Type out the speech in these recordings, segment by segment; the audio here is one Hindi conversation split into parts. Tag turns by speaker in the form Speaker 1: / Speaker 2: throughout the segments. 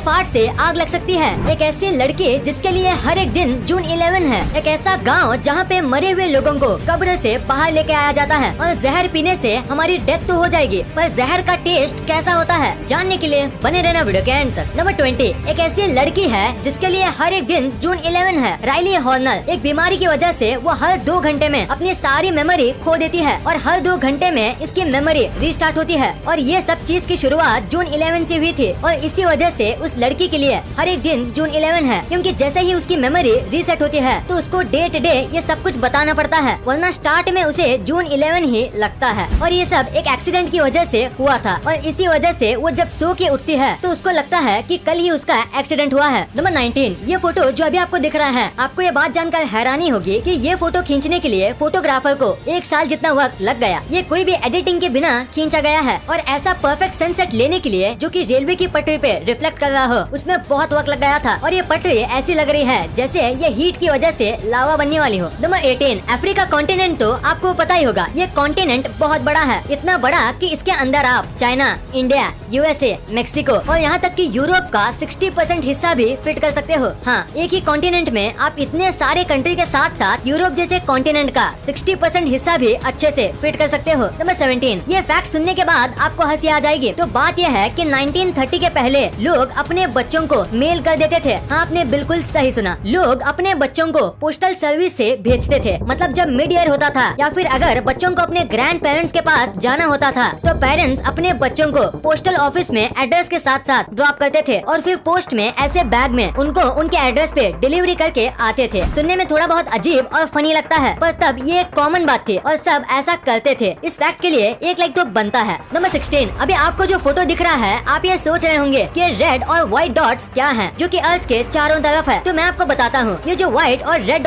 Speaker 1: फाट से आग लग सकती है। एक ऐसी लड़की जिसके लिए हर एक दिन जून 11 है। एक ऐसा गांव जहां पे मरे हुए लोगों को कब्र से बाहर लेके आया जाता है और जहर पीने से हमारी डेथ तो हो जाएगी, पर जहर का टेस्ट कैसा होता है जानने के लिए बने रहना वीडियो के एंड तक। नंबर 20, एक ऐसी लड़की है जिसके लिए हर एक दिन जून 11 है। Riley Horner. एक बीमारी की वजह से वो हर 2 घंटे में अपनी सारी मेमोरी खो देती है और हर 2 घंटे में इसकी मेमोरी रिस्टार्ट होती है। और ये सब चीज की शुरुआत जून 11 से हुई थी और इसी वजह से उस लड़की के लिए हर एक दिन जून 11 है, क्योंकि जैसे ही उसकी मेमोरी रीसेट होती है तो उसको डे टू डे ये सब कुछ बताना पड़ता है, वरना स्टार्ट में उसे जून 11 ही लगता है। और ये सब एक एक्सीडेंट की वजह से हुआ था और इसी वजह से वो जब सो के उठती है तो उसको लगता है कि कल ही उसका एक्सीडेंट हुआ है। नंबर 19, ये फोटो जो अभी आपको दिख रहा है, आपको ये बात जानकर हैरानी होगी कि ये फोटो खींचने के लिए फोटोग्राफर को 1 साल जितना वक्त लग गया। ये कोई भी एडिटिंग के बिना खींचा गया है और ऐसा परफेक्ट सनसेट लेने के लिए जो कि रेलवे की पटरी पे रिफ्लेक्ट कर रहा हो, उसमें बहुत वक्त लग गया था। और ये पटरी ऐसी लग रही है जैसे ये हीट की वजह से लावा बनने वाली हो। नंबर 18, अफ्रीका कॉन्टिनेंट तो आपको पता ही होगा। ये कॉन्टिनेंट बहुत बड़ा है, इतना बड़ा कि इसके अंदर आप चाइना, इंडिया, यूएसए, मेक्सिको और यहाँ तक कि यूरोप का 60% हिस्सा भी फिट कर सकते हो। हाँ, एक ही कॉन्टिनेंट में आप इतने सारे कंट्री के साथ साथ यूरोप जैसे कॉन्टिनेंट का 60% हिस्सा भी अच्छे से फिट कर सकते हो। नंबर 17, ये फैक्ट सुनने के बाद आपको हंसी आ जाएगी। तो बात यह है कि 1930 के पहले लोग अपने बच्चों को मेल कर देते थे। हाँ, आपने बिल्कुल सही सुना, लोग अपने बच्चों को पोस्टल सर्विस से भेजते थे। मतलब जब मिड ईयर होता था या फिर अगर बच्चों को अपने ग्रैंड पेरेंट्स के पास जाना होता था तो पेरेंट्स अपने बच्चों को पोस्टल ऑफिस में एड्रेस के साथ साथ ड्रॉप करते थे और फिर पोस्ट में ऐसे बैग में उनको उनके एड्रेस पे डिलीवरी करके आते थे। सुनने में थोड़ा बहुत अजीब और फनी लगता है, पर तब ये एक कॉमन बात थी और सब ऐसा करते थे। इस फैक्ट के लिए 1 लाइक तो बनता है। नंबर 16, अभी आपको जो फोटो दिख रहा है, आप ये सोच रहे होंगे कि रेड और व्हाइट डॉट्स क्या हैं, जो कि अर्थ के चारों तरफ है। तो मैं आपको बताता हूँ, ये जो व्हाइट और रेड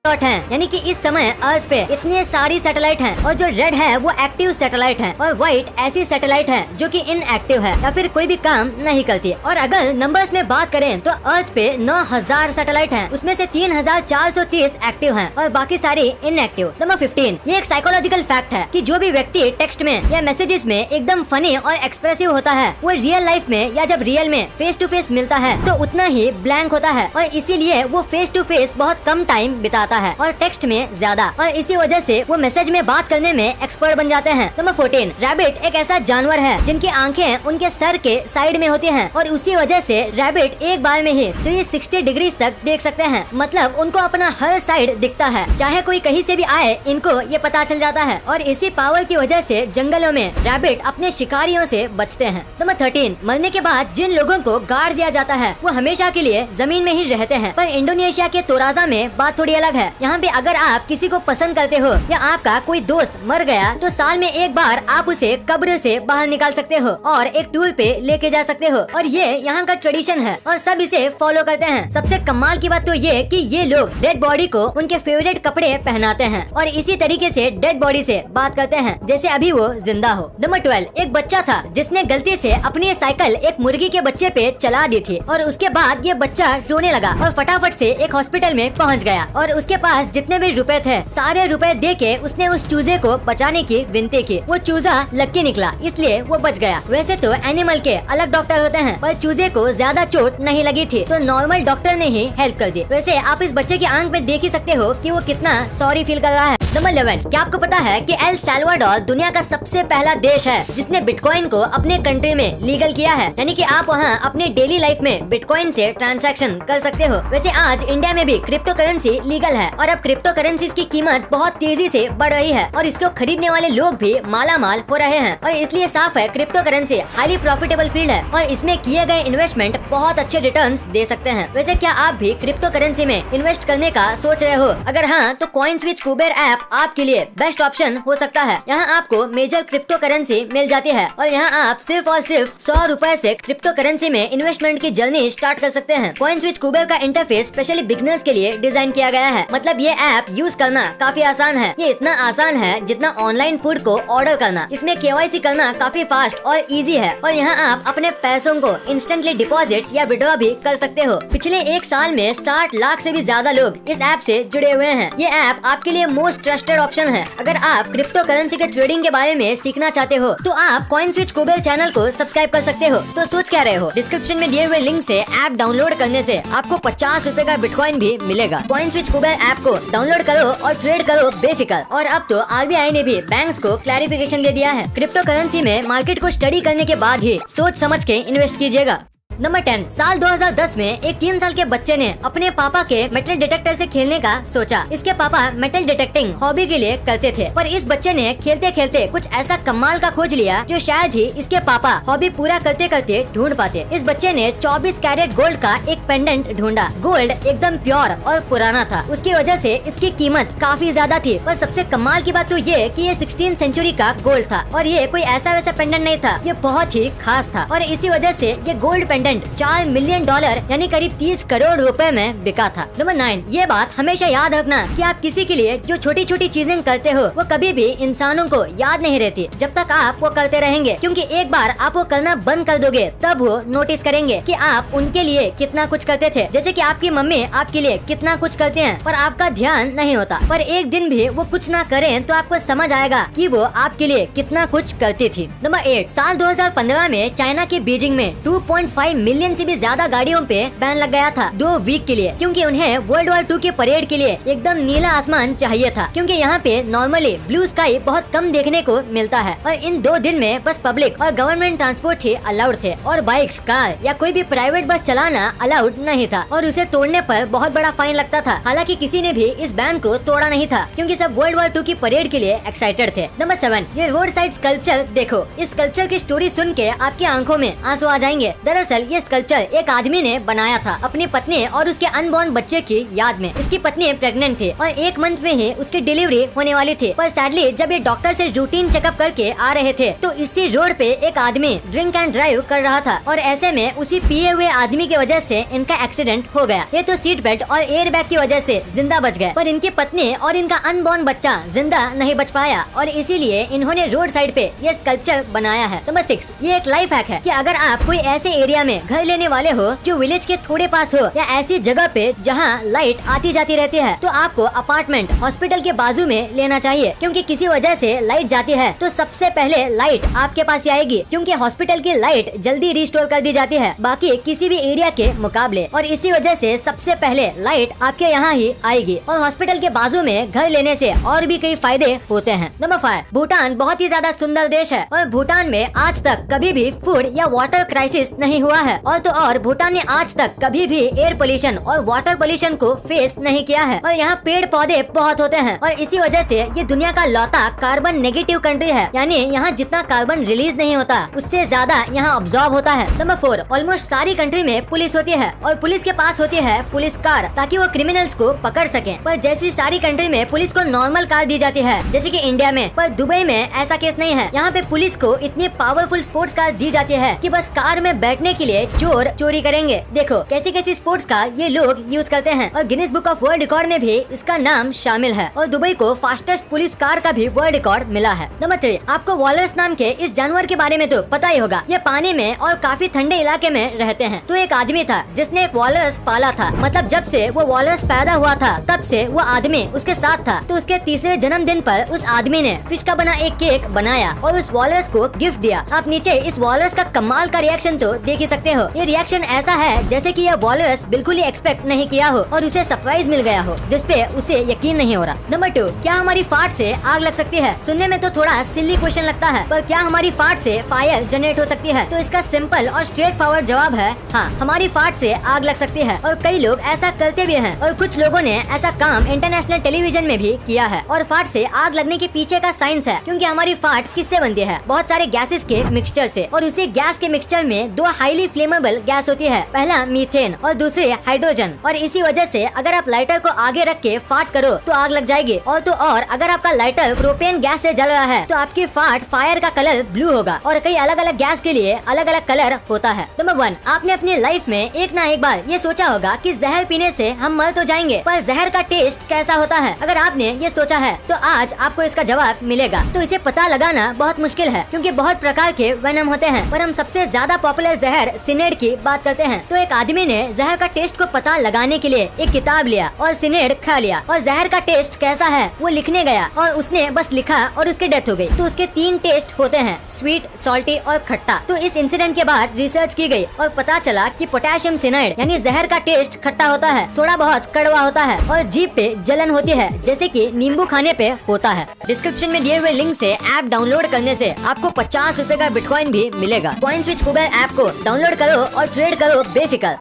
Speaker 1: हैं, यानी कि इस समय अर्थ पे इतने सारी सैटेलाइट हैं और जो रेड है वो एक्टिव सैटेलाइट है और व्हाइट ऐसी सैटेलाइट है जो कि इनएक्टिव है या फिर कोई भी काम नहीं करती। और अगर नंबर्स में बात करें तो अर्थ पे 9000 सैटेलाइट हैं, उसमें से 3430 एक्टिव हैं और बाकी सारी इनएक्टिव। नंबर 15, ये एक साइकोलॉजिकल फैक्ट है कि जो भी व्यक्ति टेक्स्ट में या मैसेजेस में एकदम फनी और एक्सप्रेसिव होता है वो रियल लाइफ में या जब रियल में फेस टू फेस मिलता है तो उतना ही ब्लैंक होता है और इसीलिए वो फेस टू फेस बहुत कम टाइम बिताता है और टेक्स्ट में ज्यादा, और इसी वजह से वो मैसेज में बात करने में एक्सपर्ट बन जाते हैं। नंबर 14, रैबिट एक ऐसा जानवर है जिनकी आंखें उनके सर के साइड में होती हैं और उसी वजह से रैबिट एक बार में ही 360 डिग्री तक देख सकते हैं। मतलब उनको अपना हर साइड दिखता है, चाहे कोई कहीं से भी आए इनको ये पता चल जाता है और इसी पावर की वजह से जंगलों में रैबिट अपने शिकारियों से बचते हैं। नंबर 13, मरने के बाद जिन लोगों को गाड़ दिया जाता है वो हमेशा के लिए जमीन में ही रहते हैं। पर इंडोनेशिया के तोराजा में बात थोड़ी अलग है। यहाँ पे अगर आप किसी को पसंद करते हो या आपका कोई दोस्त मर गया तो साल में एक बार आप उसे कब्र से बाहर निकाल सकते हो और एक टूल पे लेके जा सकते हो और ये यहाँ का ट्रेडिशन है और सब इसे फॉलो करते हैं। सबसे कमाल की बात तो ये कि ये लोग डेड बॉडी को उनके फेवरेट कपड़े पहनाते हैं और इसी तरीके से डेड बॉडी से बात करते हैं जैसे अभी वो जिंदा हो। नंबर 12, एक बच्चा था जिसने गलती से अपनी साइकिल एक मुर्गी के बच्चे पे चला दी थी और उसके बाद ये बच्चा रोने लगा और फटाफट से एक हॉस्पिटल में पहुँच गया और उसके पास जितने भी रुपए थे सारे रुपए देके उसने उस चूजे को बचाने की विनती की। वो चूजा लक्की निकला इसलिए वो बच गया। वैसे तो एनिमल के अलग डॉक्टर होते हैं पर चूजे को ज्यादा चोट नहीं लगी थी तो नॉर्मल डॉक्टर ने ही हेल्प कर दी। वैसे आप इस बच्चे की आंख में देख ही सकते हो कि वो कितना सॉरी फील कर रहा है। नंबर 11, क्या आपको पता है कि एल साल्वाडोर दुनिया का सबसे पहला देश है जिसने बिटकॉइन को अपने कंट्री में लीगल किया है, यानी कि आप वहाँ अपने डेली लाइफ में बिटकॉइन से ट्रांजैक्शन कर सकते हो। वैसे आज इंडिया में भी क्रिप्टो करेंसी लीगल है और अब क्रिप्टो करेंसीज की कीमत बहुत तेजी से बढ़ रही है और इसको खरीदने वाले लोग भी माला माल हो रहे हैं और इसलिए साफ है crypto currency highly profitable field है और इसमें किए गए इन्वेस्टमेंट बहुत अच्छे रिटर्न्स दे सकते हैं। वैसे क्या आप भी क्रिप्टो करेंसी में इन्वेस्ट करने का सोच रहे हो? अगर हाँ तो कॉइनस्विच कुबेर ऐप ऐप आपके लिए बेस्ट ऑप्शन हो सकता है। यहाँ आपको मेजर क्रिप्टो करेंसी मिल जाती है और यहाँ आप सिर्फ और सिर्फ 100 रुपए से क्रिप्टो करेंसी में इन्वेस्टमेंट की जर्नी स्टार्ट कर सकते हैं। CoinSwitch कुबेर का इंटरफेस स्पेशली बिगिनर्स के लिए डिजाइन किया गया है। मतलब ये ऐप यूज करना काफी आसान है। ये इतना आसान है जितना ऑनलाइन फूड को ऑर्डर करना। इसमें KYC करना काफी फास्ट और इजी है और यहाँ आप अपने पैसों को इंस्टेंटली डिपॉजिट या विड्रॉ भी कर सकते हो। पिछले एक साल में 60 लाख से भी ज्यादा लोग इस ऐप से जुड़े हुए हैं। ये ऐप आपके लिए मोस्ट ट्रस्टेड ऑप्शन है। अगर आप क्रिप्टो करेंसी के ट्रेडिंग के बारे में सीखना चाहते हो तो आप CoinSwitch कुबेर चैनल को सब्सक्राइब कर सकते हो। तो सोच क्या रहे हो? डिस्क्रिप्शन में दिए हुए लिंक से ऐप डाउनलोड करने से आपको 50 रुपए का बिटकॉइन भी मिलेगा। CoinSwitch कुबेर ऐप को डाउनलोड करो और ट्रेड करो बेफिक्र। और अब तो RBI ने भी बैंक्स को क्लैरिफिकेशन दे दिया है। क्रिप्टो करेंसी में मार्केट को स्टडी करने के बाद ही सोच समझ के इन्वेस्ट कीजिएगा। नंबर 10, साल 2010 में एक 3 साल के बच्चे ने अपने पापा के मेटल डिटेक्टर से खेलने का सोचा। इसके पापा मेटल डिटेक्टिंग हॉबी के लिए करते थे, पर इस बच्चे ने खेलते खेलते कुछ ऐसा कमाल का खोज लिया जो शायद ही इसके पापा हॉबी पूरा करते करते ढूंढ पाते। इस बच्चे ने 24 कैरेट गोल्ड का एक पेंडेंट ढूंढा। गोल्ड एकदम प्योर और पुराना था, उसकी वजह से इसकी कीमत काफी ज्यादा थी। पर सबसे कमाल की बात तो ये कि ये 16th सेंचुरी का गोल्ड था और ये कोई ऐसा वैसा पेंडेंट नहीं था, ये बहुत ही खास था और इसी वजह से ये गोल्ड पेंडेंट $4 मिलियन यानी करीब 30 करोड़ रुपए में बिका था। नंबर 9, ये बात हमेशा याद रखना कि आप किसी के लिए जो छोटी छोटी चीजें करते हो वो कभी भी इंसानों को याद नहीं रहती जब तक आप वो करते रहेंगे, क्योंकि एक बार आप वो करना बंद कर दोगे तब वो नोटिस करेंगे कि आप उनके लिए कितना कुछ करते थे। जैसे कि आपकी मम्मी आपके लिए कितना कुछ करते हैं पर आपका ध्यान नहीं होता, पर एक दिन भी वो कुछ ना करें तो आपको समझ आएगा कि वो आपके लिए कितना कुछ करती थी। नंबर 8, साल 2015 में चाइना के बीजिंग में 2.5 मिलियन से भी ज्यादा गाड़ियों पे बैन लग गया था 2 वीक के लिए, क्योंकि उन्हें वर्ल्ड वॉर 2 की परेड के लिए एकदम नीला आसमान चाहिए था। क्योंकि यहाँ पे नॉर्मली ब्लू स्काई बहुत कम देखने को मिलता है और इन 2 दिन में बस पब्लिक और गवर्नमेंट ट्रांसपोर्ट ही अलाउड थे और बाइक्स, कार या कोई भी प्राइवेट बस चलाना अलाउड नहीं था और उसे तोड़ने पर बहुत बड़ा फाइन लगता था। हालांकि किसी ने भी इस बैन को तोड़ा नहीं था क्योंकि सब वर्ल्ड वॉर 2 की परेड के लिए एक्साइटेड थे। नंबर 7, ये रोड साइड स्कल्पचर देखो। इस स्कल्पचर की स्टोरी सुन के आपकी आंखों में आंसू आ जाएंगे। दरअसल ये स्कल्पचर एक आदमी ने बनाया था अपनी पत्नी और उसके अनबॉर्न बच्चे की याद में। इसकी पत्नी प्रेग्नेंट थी और 1 मंथ में ही उसकी डिलीवरी होने वाली थी, पर सैडली जब ये डॉक्टर से रूटीन चेकअप करके आ रहे थे तो इसी रोड पे एक आदमी ड्रिंक एंड ड्राइव कर रहा था और ऐसे में उसी पिए हुए आदमी की वजह से इनका एक्सीडेंट हो गया। ये तो सीट बेल्ट और एयर बैग की वजह से जिंदा बच गए, पर इनकी पत्नी और इनका अनबॉर्न बच्चा जिंदा नहीं बच पाया और इसीलिए इन्होंने रोड साइड पे ये स्कल्पचर बनाया है। नंबर 6, ये एक लाइफ हैक है कि अगर आप कोई ऐसे एरिया में घर लेने वाले हो जो विलेज के थोड़े पास हो या ऐसी जगह पे जहाँ लाइट आती जाती रहती है तो आपको अपार्टमेंट हॉस्पिटल के बाजू में लेना चाहिए, क्योंकि किसी वजह से लाइट जाती है तो सबसे पहले लाइट आपके पास ही आएगी, क्योंकि हॉस्पिटल की लाइट जल्दी रिस्टोर कर दी जाती है बाकी किसी भी एरिया के मुकाबले, और इसी वजह से सबसे पहले लाइट आपके यहाँ ही आएगी और हॉस्पिटल के बाजू में घर लेने से और भी कई फायदे होते हैं। नंबर 5, भूटान बहुत ही ज्यादा सुंदर देश है और भूटान में आज तक कभी भी फूड या वाटर क्राइसिस नहीं हुआ है और भूटान ने आज तक कभी भी एयर पोल्यूशन और वाटर पोल्यूशन को फेस नहीं किया है और यहाँ पेड़ पौधे बहुत होते हैं और इसी वजह से ये दुनिया का लौता कार्बन नेगेटिव कंट्री है, यानी यहाँ जितना कार्बन रिलीज नहीं होता उससे ज्यादा यहाँ ऑब्जॉर्ब होता है। नंबर 4, ऑलमोस्ट सारी कंट्री में पुलिस होती है और पुलिस के पास होती है पुलिस कार ताकि वो क्रिमिनल्स को पकड़ सके, पर जैसी सारी कंट्री में पुलिस को नॉर्मल कार दी जाती है जैसे कि इंडिया में, पर दुबई में ऐसा केस नहीं है। यहाँ पे पुलिस को इतनी पावरफुल स्पोर्ट्स कार दी जाती है कि बस कार में बैठने के लिए चोर चोरी करेंगे। देखो कैसी कैसी स्पोर्ट्स कार ये लोग यूज करते हैं और Guinness book of world record में भी इसका नाम शामिल है और दुबई को फास्टेस्ट पुलिस कार का भी वर्ल्ड रिकॉर्ड मिला है। नंबर 3, आपको वॉलरस नाम के इस जानवर के बारे में तो पता ही होगा। ये पानी में और काफी ठंडे इलाके में रहते हैं। तो एक आदमी था जिसने एक वॉलरस पाला था, मतलब जब से वो वॉलरस पैदा हुआ था तब से वो आदमी उसके साथ था। तो उसके तीसरे जन्मदिन पर उस आदमी ने फिश का बना एक केक बनाया और उस वॉलरस को गिफ्ट दिया। आप नीचे इस वॉलरस का कमाल का रिएक्शन तो देख ही सकते हो। ये रिएक्शन ऐसा है जैसे कि यह वॉलरस बिल्कुल ही एक्सपेक्ट नहीं किया हो और उसे सरप्राइज मिल गया हो जिसपे उसे यकीन नहीं हो रहा। नंबर 2, क्या हमारी फाट से आग लग सकती है? सुनने में तो थोड़ा सिली क्वेश्चन लगता है, पर क्या हमारी फाट से फायर जनरेट हो सकती है? तो इसका सिंपल और स्ट्रेट फॉरवर्ड जवाब है हाँ, हमारी फाट से से आग लग सकती है और कई लोग ऐसा करते भी हैं और कुछ लोगों ने ऐसा काम इंटरनेशनल टेलीविजन में भी किया है। और फाट से आग लगने के पीछे का साइंस है, क्योंकि हमारी फाट किससे बनती है? बहुत सारे गैसेस के मिक्सचर से, और उसी गैस के मिक्सचर में दो हाईली फ्लेमेबल गैस होती है, पहला मीथेन और दूसरे हाइड्रोजन। और इसी वजह से अगर आप लाइटर को आगे रख के फाट करो तो आग लग जाएगी। और अगर आपका लाइटर प्रोपेन गैस से जल रहा है तो आपकी फाट फायर का कलर ब्लू होगा। और कई अलग अलग गैस के लिए अलग अलग कलर होता है। नंबर 1, आपने अपनी लाइफ में एक ना एक बार ये सोचा होगा कि जहर पीने से हम मर तो जाएंगे, पर जहर का टेस्ट कैसा होता है? अगर आपने ये सोचा है तो आज आपको इसका जवाब मिलेगा। तो इसे पता लगाना बहुत मुश्किल है, क्योंकि बहुत प्रकार के वेनम होते हैं, पर हम सबसे ज्यादा पॉपुलर जहर सिनेड की बात करते हैं। तो एक आदमी ने जहर का टेस्ट को पता लगाने के लिए एक किताब लिया और सिनेड खा लिया और जहर का टेस्ट कैसा है वो लिखने गया और उसने बस लिखा और उसकी डेथ हो गई। तो उसके 3 टेस्ट होते हैं, स्वीट, सॉल्टी और खट्टा। तो इस इंसिडेंट के बाद रिसर्च की गई और पता चला कि पोटेशियम सिनाइड यानी जहर का टेस्ट खट्टा होता है, थोड़ा बहुत कड़वा होता है और जीभ पे जलन होती है, जैसे कि नींबू खाने पे होता है। डिस्क्रिप्शन में दिए हुए लिंक से ऐप डाउनलोड करने से आपको 50 रुपए का बिटकॉइन भी मिलेगा। कॉइन स्विच कुबेर ऐप को डाउनलोड करो और ट्रेड करो बेफिक्र।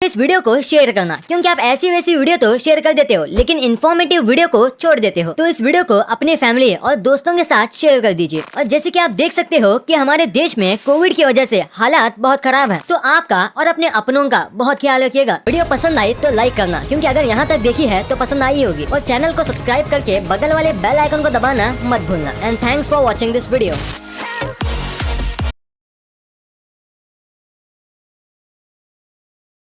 Speaker 1: इस वीडियो को शेयर करना, क्योंकि आप ऐसी वैसी वीडियो तो शेयर कर देते हो लेकिन इन्फॉर्मेटिव वीडियो को छोड़ देते हो। तो इस वीडियो को अपने फैमिली और दोस्तों के साथ शेयर कर दीजिए। और जैसे कि आप देख सकते हो कि हमारे देश में कोविड की वजह से हालात बहुत खराब है, तो आपका और अपने अपनों का बहुत ख्याल रखिएगा। वीडियो पसंद आई तो लाइक करना, क्योंकि अगर यहाँ तक देखी है तो पसंद आई होगी। और चैनल को सब्सक्राइब करके बगल वाले बेल आइकन को दबाना मत भूलना। And thanks for watching this video.